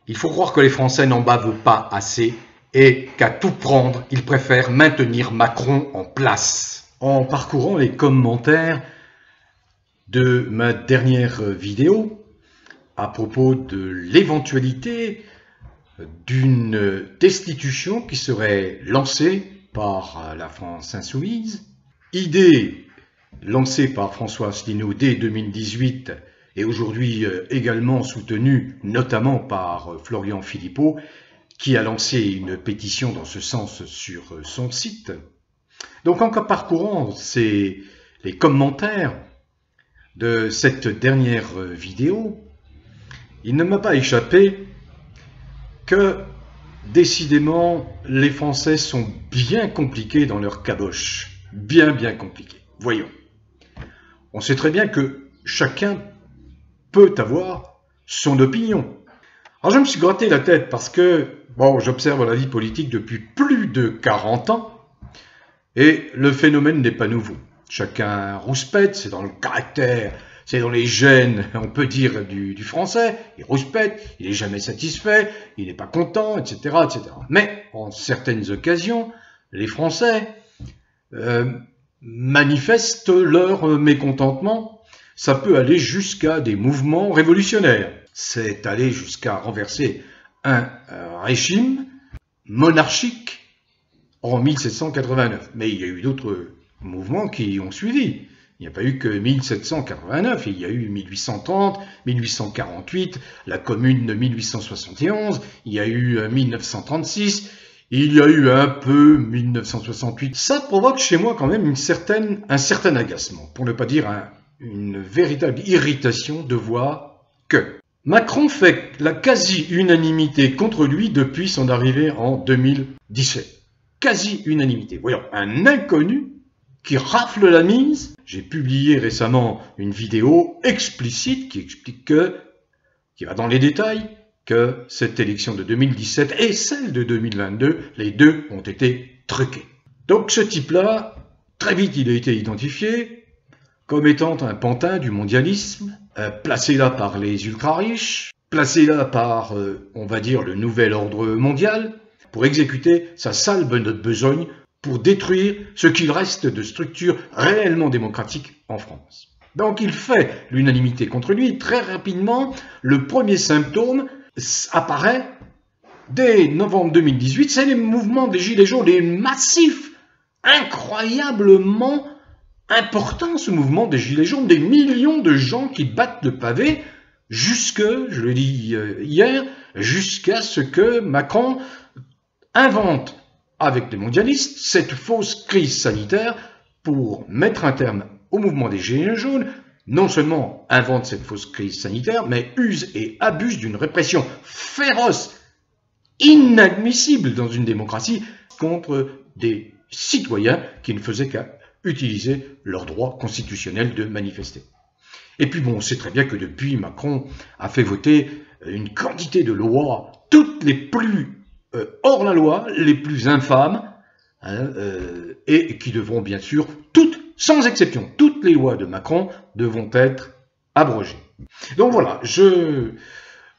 Il faut croire que les Français n'en bavent pas assez et qu'à tout prendre, ils préfèrent maintenir Macron en place. En parcourant les commentaires de ma dernière vidéo à propos de l'éventualité d'une destitution qui serait lancée par la France insoumise, idée lancée par François Asselineau dès 2018 et aujourd'hui également soutenue notamment par Florian Philippot, qui a lancé une pétition dans ce sens sur son site. Donc en parcourant les commentaires de cette dernière vidéo, il ne m'a pas échappé que décidément les Français sont bien compliqués dans leur caboche, bien compliqués. Voyons, on sait très bien que chacun peut avoir son opinion. Alors je me suis gratté la tête parce que, bon, j'observe la vie politique depuis plus de 40 ans et le phénomène n'est pas nouveau. Chacun rouspète, c'est dans le caractère, c'est dans les gènes, on peut dire, du français. Il rouspète, il n'est jamais satisfait, il n'est pas content, etc., etc. Mais en certaines occasions, les Français manifestent leur mécontentement. Ça peut aller jusqu'à des mouvements révolutionnaires. C'est aller jusqu'à renverser un régime monarchique en 1789. Mais il y a eu d'autres mouvements qui ont suivi. Il n'y a pas eu que 1789, il y a eu 1830, 1848, la Commune de 1871, il y a eu 1936, il y a eu un peu 1968. Ça provoque chez moi quand même un certain agacement, pour ne pas dire une véritable irritation de voir que Macron fait la quasi-unanimité contre lui depuis son arrivée en 2017. Quasi-unanimité. Voyons, un inconnu qui rafle la mise. J'ai publié récemment une vidéo explicite qui explique qui va dans les détails, que cette élection de 2017 et celle de 2022, les deux ont été truquées. Donc ce type-là, très vite il a été identifié comme étant un pantin du mondialisme, placé là par les ultra-riches, placé là par, on va dire, le nouvel ordre mondial, pour exécuter sa sale besogne, pour détruire ce qu'il reste de structures réellement démocratiques en France. Donc il fait l'unanimité contre lui. Très rapidement, le premier symptôme apparaît dès novembre 2018, c'est les mouvements des Gilets jaunes, les massifs, incroyablement important ce mouvement des Gilets jaunes, des millions de gens qui battent le pavé jusque, je le dis hier, jusqu'à ce que Macron invente avec les mondialistes cette fausse crise sanitaire pour mettre un terme au mouvement des Gilets jaunes. Non seulement invente cette fausse crise sanitaire, mais use et abuse d'une répression féroce, inadmissible dans une démocratie, contre des citoyens qui ne faisaient qu'à utiliser leur droit constitutionnel de manifester. Et puis bon, on sait très bien que depuis, Macron a fait voter une quantité de lois, toutes les plus hors la loi, les plus infâmes, et qui devront bien sûr, toutes, sans exception, toutes les lois de Macron devront être abrogées. Donc voilà, je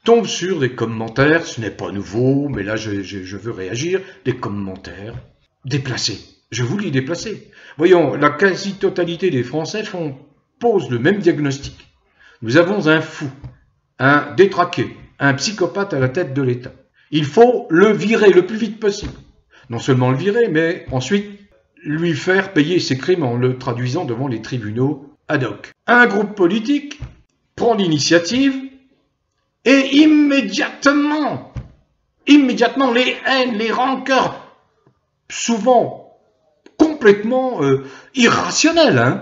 tombe sur des commentaires, ce n'est pas nouveau, mais là je veux réagir, des commentaires déplacés. Je vous lis déplacés. Voyons, la quasi-totalité des Français posent le même diagnostic. Nous avons un fou, un détraqué, un psychopathe à la tête de l'État. Il faut le virer le plus vite possible. Non seulement le virer, mais ensuite lui faire payer ses crimes en le traduisant devant les tribunaux ad hoc. Un groupe politique prend l'initiative et immédiatement, les haines, les rancœurs, souvent complètement irrationnelles,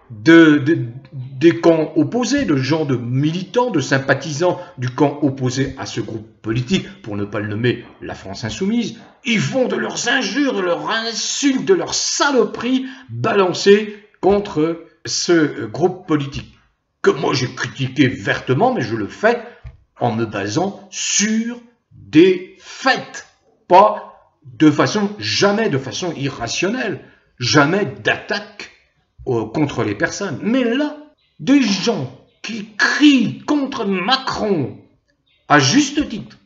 des camps opposés, de gens, de militants, de sympathisants du camp opposé à ce groupe politique, pour ne pas le nommer la France insoumise, ils vont de leurs injures, de leurs insultes, de leurs saloperies balancées contre ce groupe politique, que moi j'ai critiqué vertement, mais je le fais en me basant sur des faits, pas jamais de façon irrationnelle, jamais d'attaque contre les personnes. Mais là, des gens qui crient contre Macron à juste titre.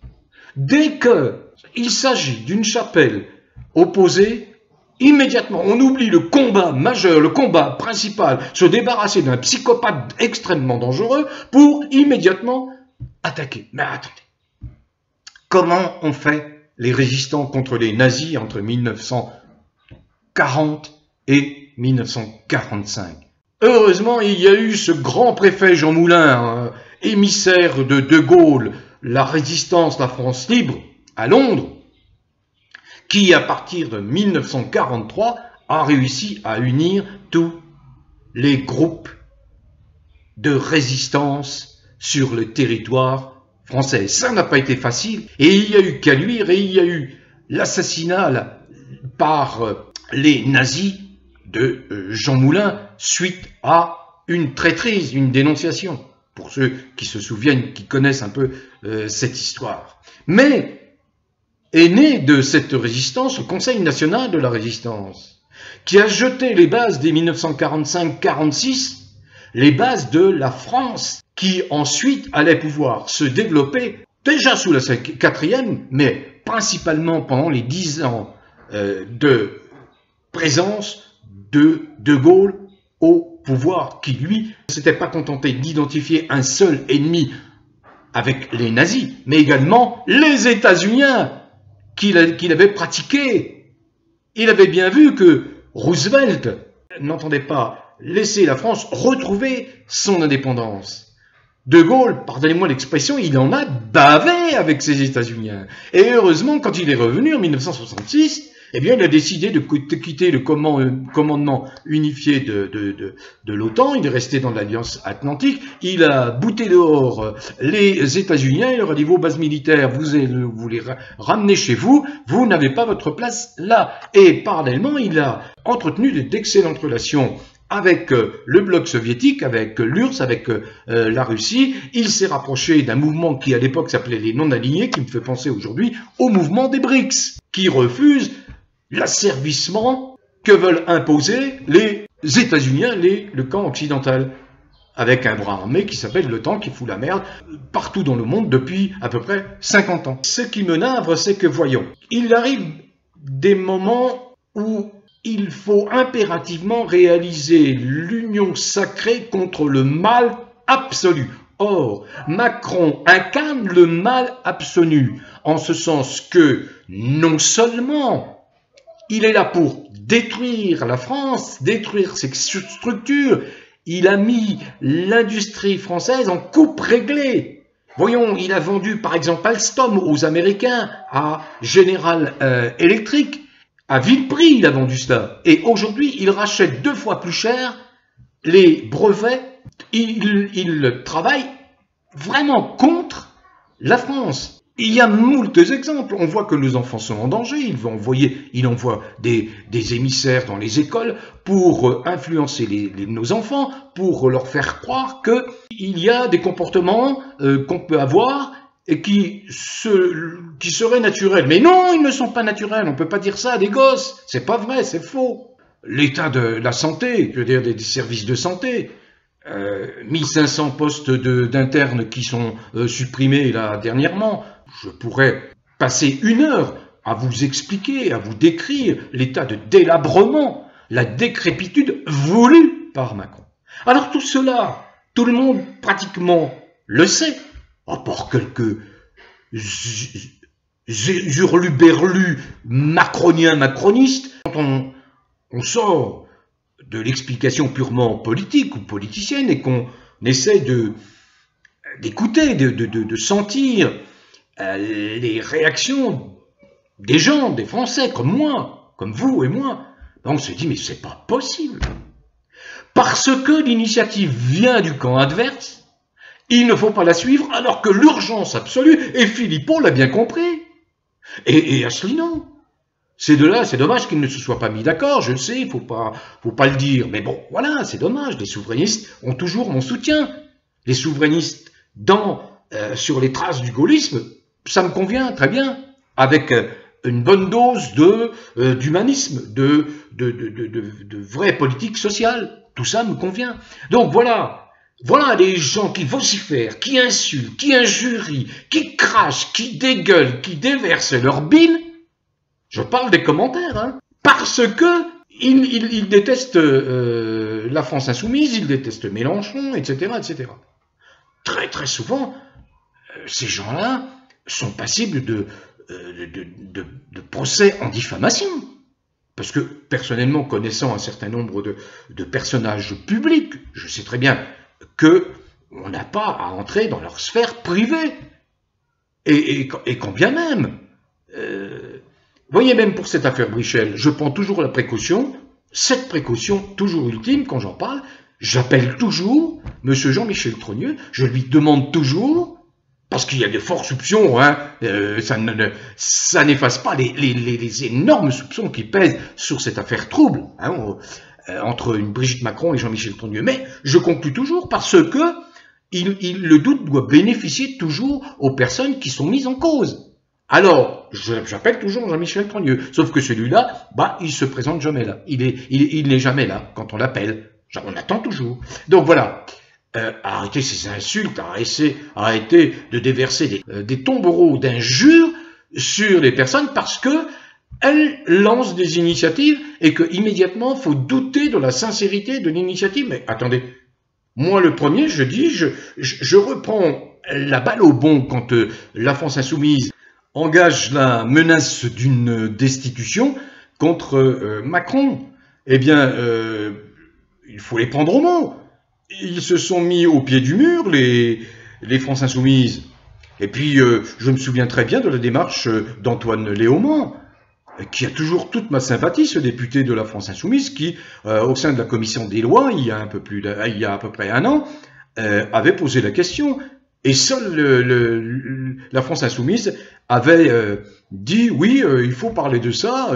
Dès qu'il s'agit d'une chapelle opposée, immédiatement, on oublie le combat majeur, le combat principal, se débarrasser d'un psychopathe extrêmement dangereux pour immédiatement attaquer. Mais attendez, comment ont fait les résistants contre les nazis entre 1940 et 1945? Heureusement, il y a eu ce grand préfet Jean Moulin, émissaire de De Gaulle, la résistance, la France libre, à Londres, qui, à partir de 1943, a réussi à unir tous les groupes de résistance sur le territoire français. Ça n'a pas été facile, et il y a eu Caluire, et il y a eu l'assassinat par les nazis de Jean Moulin, suite à une traîtrise, une dénonciation, pour ceux qui se souviennent, qui connaissent un peu cette histoire. Mais est né de cette résistance le Conseil national de la résistance, qui a jeté les bases dès 1945-46, les bases de la France, qui ensuite allait pouvoir se développer, déjà sous la 4e, mais principalement pendant les 10 ans de présence de De Gaulle au pouvoir, qui lui ne s'était pas contenté d'identifier un seul ennemi avec les nazis, mais également les États-Unis qu'il avait pratiqué. Il avait bien vu que Roosevelt n'entendait pas laisser la France retrouver son indépendance. De Gaulle, pardonnez-moi l'expression, il en a bavé avec ces États-Unis. Et heureusement, quand il est revenu en 1966, eh bien, il a décidé de quitter le commandement unifié de l'OTAN. Il est resté dans l'Alliance Atlantique. Il a bouté dehors les États-Unis. Il leur a dit, vos bases militaires, vous les ramenez chez vous. Vous n'avez pas votre place là. Et parallèlement, il a entretenu d'excellentes relations avec le bloc soviétique, avec l'URSS, avec la Russie. Il s'est rapproché d'un mouvement qui, à l'époque, s'appelait les non-alignés, qui me fait penser aujourd'hui au mouvement des BRICS, qui refuse l'asservissement que veulent imposer les États-Unis, le camp occidental, avec un bras armé qui s'appelle l'OTAN, qui fout la merde partout dans le monde depuis à peu près 50 ans. Ce qui me navre, c'est que, voyons, il arrive des moments où il faut impérativement réaliser l'union sacrée contre le mal absolu. Or, Macron incarne le mal absolu, en ce sens que, non seulement il est là pour détruire la France, détruire ses structures, il a mis l'industrie française en coupe réglée. Voyons, il a vendu par exemple Alstom aux Américains, à General Electric, à vil prix il a vendu cela. Et aujourd'hui, il rachète 2 fois plus cher les brevets. Il travaille vraiment contre la France. Il y a moult exemples. On voit que nos enfants sont en danger. Il envoie des émissaires dans les écoles pour influencer nos enfants, pour leur faire croire qu'il y a des comportements qu'on peut avoir et qui seraient naturels. Mais non, ils ne sont pas naturels. On ne peut pas dire ça à des gosses. C'est pas vrai, c'est faux. L'état de la santé, je veux dire des services de santé, 1500 postes d'internes qui sont supprimés là dernièrement. Je pourrais passer 1 heure à vous expliquer, à vous décrire l'état de délabrement, la décrépitude voulue par Macron. Alors tout cela, tout le monde pratiquement le sait, à part quelques hurluberlus macronistes. Quand on sort de l'explication purement politique ou politicienne et qu'on essaie d'écouter, de sentir les réactions des gens, des Français, comme moi, comme vous et moi, on se dit, mais c'est pas possible. Parce que l'initiative vient du camp adverse, il ne faut pas la suivre, alors que l'urgence absolue, et Philippot l'a bien compris, et Asselineau. C'est dommage qu'ils ne se soient pas mis d'accord, je le sais, il faut pas le dire, mais bon, voilà, c'est dommage, les souverainistes ont toujours mon soutien. Les souverainistes sur les traces du gaullisme, ça me convient très bien, avec une bonne dose d'humanisme, de vraie politique sociale. Tout ça me convient. Donc voilà, Voilà des gens qui vocifèrent, qui insultent, qui injurient, qui crachent, qui dégueulent, qui déversent leur bile. Je parle des commentaires, hein, parce que ils détestent la France insoumise, ils détestent Mélenchon, etc., etc. Très très souvent, ces gens-là sont passibles de procès en diffamation. Parce que, personnellement, connaissant un certain nombre de personnages publics, je sais très bien qu'on n'a pas à entrer dans leur sphère privée. Et quand bien même, voyez, même pour cette affaire Brichel, je prends toujours la précaution, cette précaution toujours ultime quand j'en parle, j'appelle toujours M. Jean-Michel Trogneux, je lui demande toujours, parce qu'il y a de forts soupçons, hein, ça n'efface pas les énormes soupçons qui pèsent sur cette affaire trouble, hein, entre une Brigitte Macron et Jean-Michel Trogneux. Mais je conclus toujours parce que le doute doit bénéficier toujours aux personnes qui sont mises en cause. Alors, j'appelle toujours Jean-Michel Trogneux, sauf que celui-là, bah, il se présente jamais là. Il n'est jamais là quand on l'appelle. On attend toujours. Donc voilà. Arrêtez ces insultes, arrêtez de déverser des tombereaux d'injures sur les personnes parce que elles lancent des initiatives et que immédiatement faut douter de la sincérité de l'initiative. Mais attendez, moi le premier, je dis, je reprends la balle au bon quand la France insoumise engage la menace d'une destitution contre Macron. Eh bien, il faut les prendre au mot. Ils se sont mis au pied du mur, les France insoumises. Et puis, je me souviens très bien de la démarche d'Antoine Léaumont, qui a toujours toute ma sympathie, ce député de la France insoumise, qui, au sein de la commission des lois, il y a à peu près un an, avait posé la question. Et seule la France insoumise avait dit, oui, il faut parler de ça.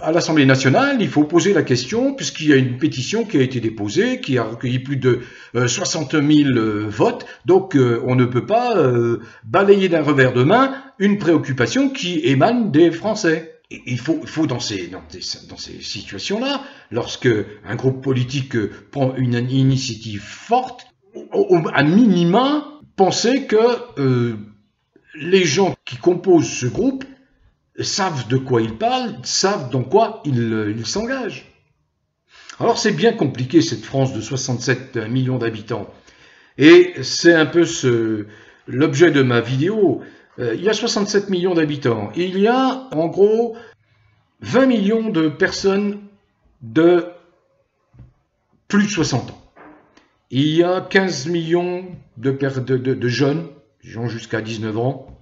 À l'Assemblée nationale, il faut poser la question, puisqu'il y a une pétition qui a été déposée, qui a recueilli plus de 60 000 votes, donc on ne peut pas balayer d'un revers de main une préoccupation qui émane des Français. Et il faut dans ces situations-là, lorsque un groupe politique prend une initiative forte, à minima, penser que les gens qui composent ce groupe savent de quoi ils parlent, savent dans quoi ils s'engagent. Alors c'est bien compliqué cette France de 67 millions d'habitants. Et c'est un peu l'objet de ma vidéo. Il y a 67 millions d'habitants. Il y a en gros 20 millions de personnes de plus de 60 ans. Il y a 15 millions de jeunes, gens jusqu'à 19 ans.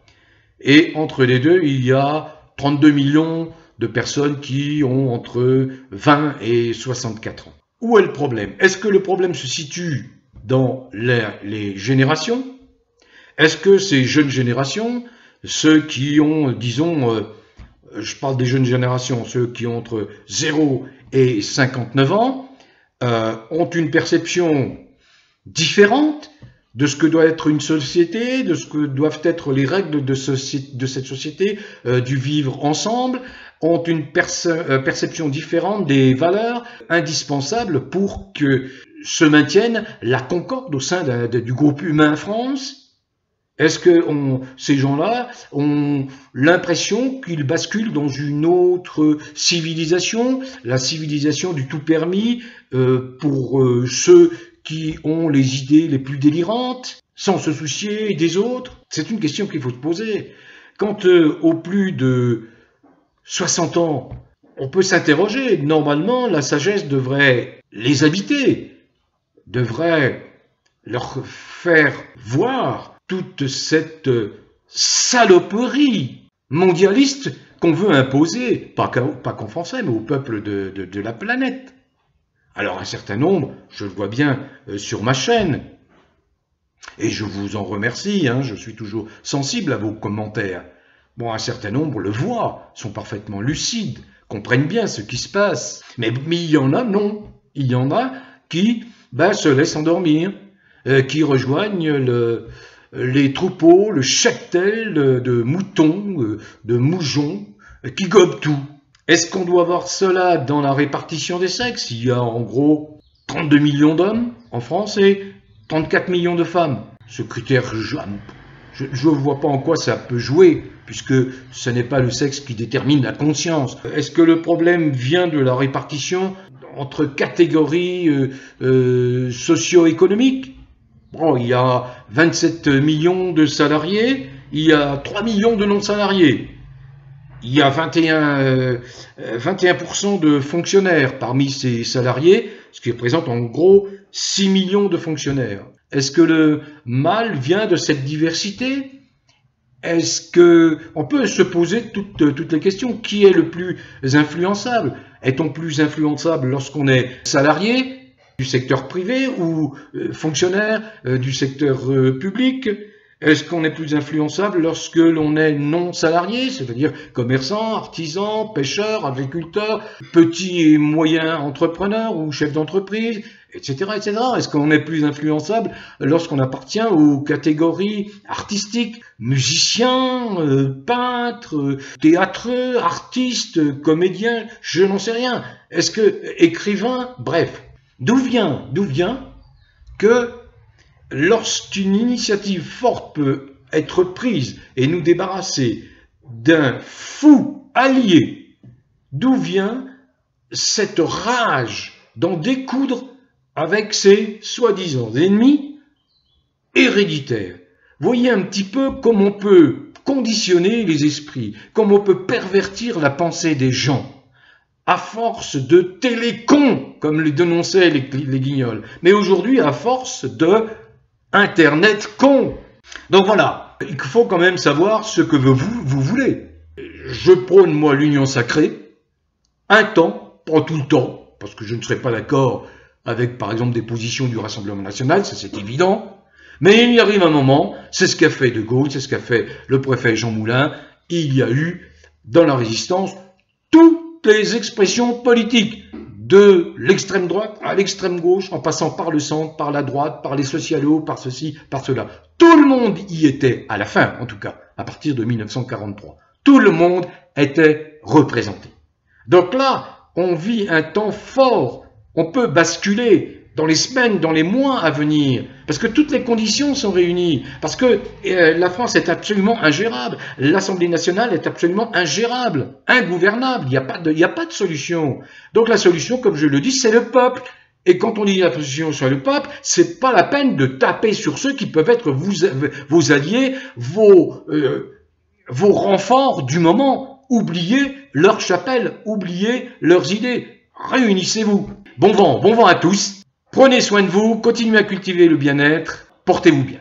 Et entre les deux, il y a 32 millions de personnes qui ont entre 20 et 64 ans. Où est le problème? Est-ce que le problème se situe dans les générations? Est-ce que ces jeunes générations, ceux qui ont, disons, je parle des jeunes générations, ceux qui ont entre 0 et 59 ans, ont une perception différente de ce que doit être une société, de ce que doivent être les règles de cette société, du vivre ensemble, ont une perception différente des valeurs indispensables pour que se maintienne la concorde au sein du groupe humain France. Est-ce que ces gens-là ont l'impression qu'ils basculent dans une autre civilisation, la civilisation du tout permis pour ceux qui ont les idées les plus délirantes, sans se soucier des autres? C'est une question qu'il faut se poser. Quand au plus de 60 ans, on peut s'interroger. Normalement, la sagesse devrait les habiter, devrait leur faire voir toute cette saloperie mondialiste qu'on veut imposer, pas qu'en Français, mais au peuple de la planète. Alors un certain nombre, je le vois bien sur ma chaîne, et je vous en remercie, hein, je suis toujours sensible à vos commentaires. Bon, un certain nombre le voient, sont parfaitement lucides, comprennent bien ce qui se passe. Mais il y en a, non. Il y en a qui se laissent endormir, qui rejoignent les troupeaux, le cheptel de moutons, de moujons, qui gobent tout. Est-ce qu'on doit voir cela dans la répartition des sexes? Il y a en gros 32 millions d'hommes en France et 34 millions de femmes. Ce critère, je ne vois pas en quoi ça peut jouer, puisque ce n'est pas le sexe qui détermine la conscience. Est-ce que le problème vient de la répartition entre catégories socio-économiques? Bon, il y a 27 millions de salariés, il y a 3 millions de non-salariés. Il y a 21% de fonctionnaires parmi ces salariés, ce qui représente en gros 6 millions de fonctionnaires. Est-ce que le mal vient de cette diversité? Est-ce que on peut se poser toutes les questions? Qui est le plus influençable? Est-on plus influençable lorsqu'on est salarié du secteur privé ou fonctionnaire du secteur public? Est-ce qu'on est plus influençable lorsque l'on est non salarié, c'est-à-dire commerçant, artisan, pêcheur, agriculteur, petit et moyen entrepreneur ou chef d'entreprise, etc., etc. Est-ce qu'on est plus influençable lorsqu'on appartient aux catégories artistiques, musiciens, peintres, théâtreux, artistes, comédiens, je n'en sais rien. Est-ce que écrivain, bref. D'où vient que lorsqu'une initiative forte peut être prise et nous débarrasser d'un fou allié, d'où vient cette rage d'en découdre avec ses soi-disant ennemis héréditaires? Voyez un petit peu comment on peut conditionner les esprits, comment on peut pervertir la pensée des gens, à force de télécons, comme les dénonçaient les Guignols, mais aujourd'hui à force de Internet con. Donc voilà, il faut quand même savoir ce que vous voulez. Je prône, moi, l'union sacrée, un temps, pas tout le temps, parce que je ne serai pas d'accord avec, par exemple, des positions du Rassemblement national, ça c'est évident, mais il y arrive un moment, c'est ce qu'a fait De Gaulle, c'est ce qu'a fait le préfet Jean Moulin, il y a eu, dans la résistance, toutes les expressions politiques, de l'extrême droite à l'extrême gauche, en passant par le centre, par la droite, par les socialos, par ceci, par cela. Tout le monde y était, à la fin en tout cas, à partir de 1943. Tout le monde était représenté. Donc là, on vit un temps fort. On peut basculer dans les semaines, dans les mois à venir, parce que toutes les conditions sont réunies, parce que la France est absolument ingérable, l'Assemblée nationale est absolument ingérable, ingouvernable, il n'y a pas de solution. Donc la solution, comme je le dis, c'est le peuple. Et quand on dit la solution sur le peuple, c'est pas la peine de taper sur ceux qui peuvent être vos alliés, vos renforts du moment. Oubliez leur chapelle, oubliez leurs idées. Réunissez-vous. Bon vent à tous. Prenez soin de vous, continuez à cultiver le bien-être, portez-vous bien.